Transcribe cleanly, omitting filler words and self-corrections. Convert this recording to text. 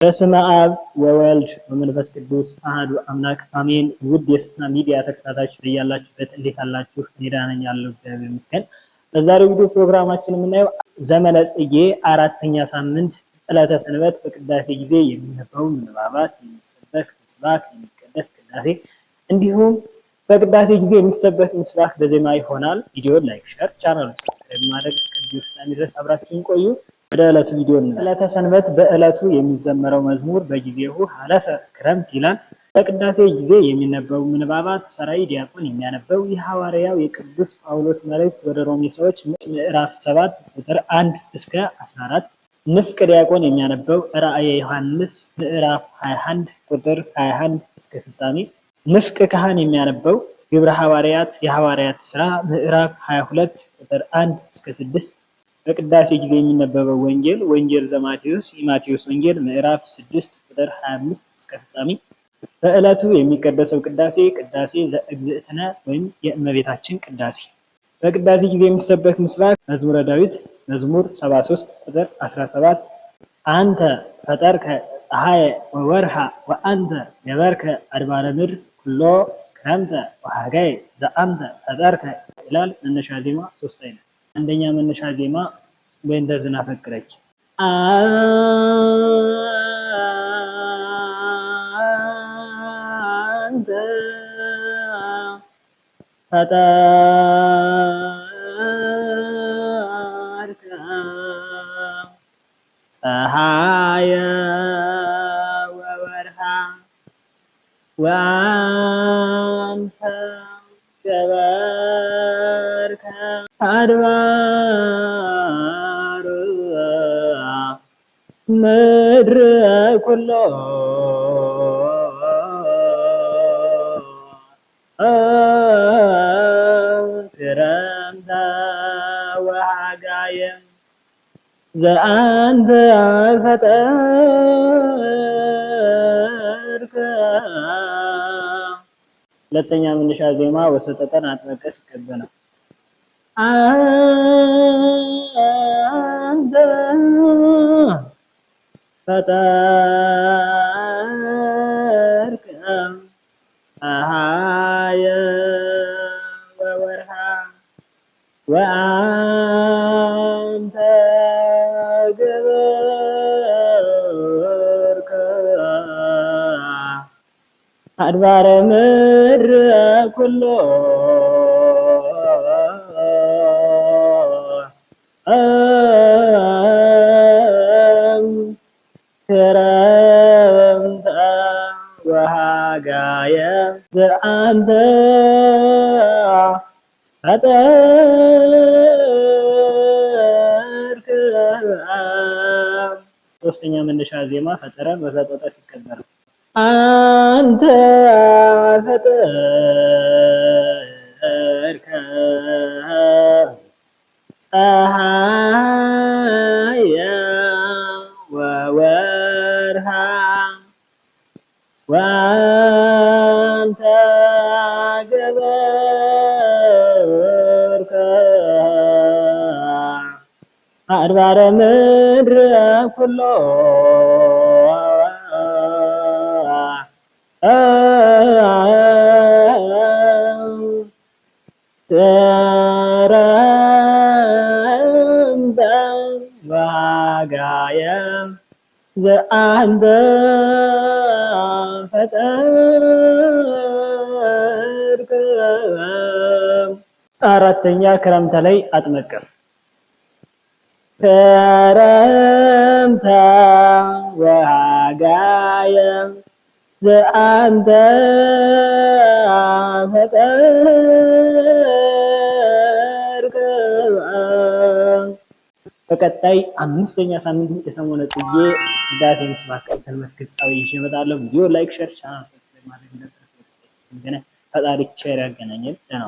በስመ አብ ወወልድ ወመንፈስ ቅዱስ አሐዱ አምላክ አሜን። ውድ የስፍና ሚዲያ ተከታታዮች በያላችሁበት እንዴት አላችሁ? እኔ ደህና ነኝ ያለው እግዚአብሔር ይመስገን። በዛሬው ቪዲዮ ፕሮግራማችን የምናየው ዘመነ ጽጌ አራተኛ ሳምንት ዕለተ ሰንበት በቅዳሴ ጊዜ የሚነበቡ ምንባባት፣ የሚሰበክ ምስባክ፣ የሚቀደስ ቅዳሴ እንዲሁም በቅዳሴ ጊዜ የሚሰበክ ምስባክ በዜማ ይሆናል። ቪዲዮን ላይክ፣ ሼር፣ ቻናሉን ሰብስክራይብ ማድረግ እስከ ቪዲዮ ፍጻሜ ድረስ አብራችሁን ቆዩ። ወደ ዕለቱ ቪዲዮ እንመለስ። ዕለተ ሰንበት በዕለቱ የሚዘመረው መዝሙር በጊዜው ሀለፈ ክረምት ይላል። በቅዳሴ ጊዜ የሚነበቡ ምንባባት ሰራይ ዲያቆን የሚያነበው የሐዋርያው የቅዱስ ጳውሎስ መልእክት ወደ ሮሜ ሰዎች ምዕራፍ 7 ቁጥር 1 እስከ 14፣ ንፍቅ ዲያቆን የሚያነበው ራእየ ዮሐንስ ምዕራፍ 21 ቁጥር 21 እስከ ፍጻሜ፣ ንፍቅ ካህን የሚያነበው ግብረ ሐዋርያት የሐዋርያት ሥራ ምዕራፍ 22 ቁጥር 1 እስከ 6፣ በቅዳሴ ጊዜ የሚነበበው ወንጌል ወንጌል ዘማቴዎስ የማቴዎስ ወንጌል ምዕራፍ 6 ቁጥር 25 እስከ ፍጻሜ፣ በዕለቱ የሚቀደሰው ቅዳሴ ቅዳሴ ዘእግዝእትነ ወይም የእመቤታችን ቅዳሴ፣ በቅዳሴ ጊዜ የሚሰበክ ምስባክ መዝሙረ ዳዊት መዝሙር 73 ቁጥር 17፣ አንተ ፈጠርከ ፀሐየ ወወርሃ ወአንተ ገበርከ አድባረ ምድር ኩሎ ክረምተ ወሐጋይ ዘአንተ ፈጠርከ ይላል። መነሻ ዜማ 3 አይነት። አንደኛ መነሻ ዜማ በእንተ ዝናፈቅረኪ አንተ ፈጠርከ ፀሐየ ወወርሃ ወአንተ ገበርከ አድባረ ምድር ኩሎ ክረምተ ወሐጋየ ዘአንተ ፈጠርከ። ሁለተኛ መነሻ ዜማ ወሰጠጠን አጥመቀስ ቀበና አንተ ፈጠርከ ፀሐየ ወወርሃ ወአንተ ገበርከ አድባረ ምድር ኩሎ ክረምተ ወሐጋየ ዘአንተ ፈጠርከ። ሶስተኛ መነሻ ዜማ ፈጠረን ወሰጠጠ ሲከበር አንተ ፈጠርከ ፀሐየ ወወርሃ ወአንተ ገበርከ አድባረ ምድር ኩሎ ክረምተ ወሐጋየ ዘአንተ ፈጠርከ። አራተኛ ክረምተ ላይ አጥመቀ ክረምተ ወሐጋየ ዘአንተ ፈጠርከ። በቀጣይ አምስተኛ ሳምንት የሰሞነ ጽጌ ቅዳሴ ምስባክ ሰንበት ግጻዊ ይዤ እመጣለሁ። ቪዲዮ ላይክ፣ ሼር፣ ቻናል ሰብስክራይብ ማድረግ እንደተረፈ ፈጣሪ ቸር ያገናኘን። ደህና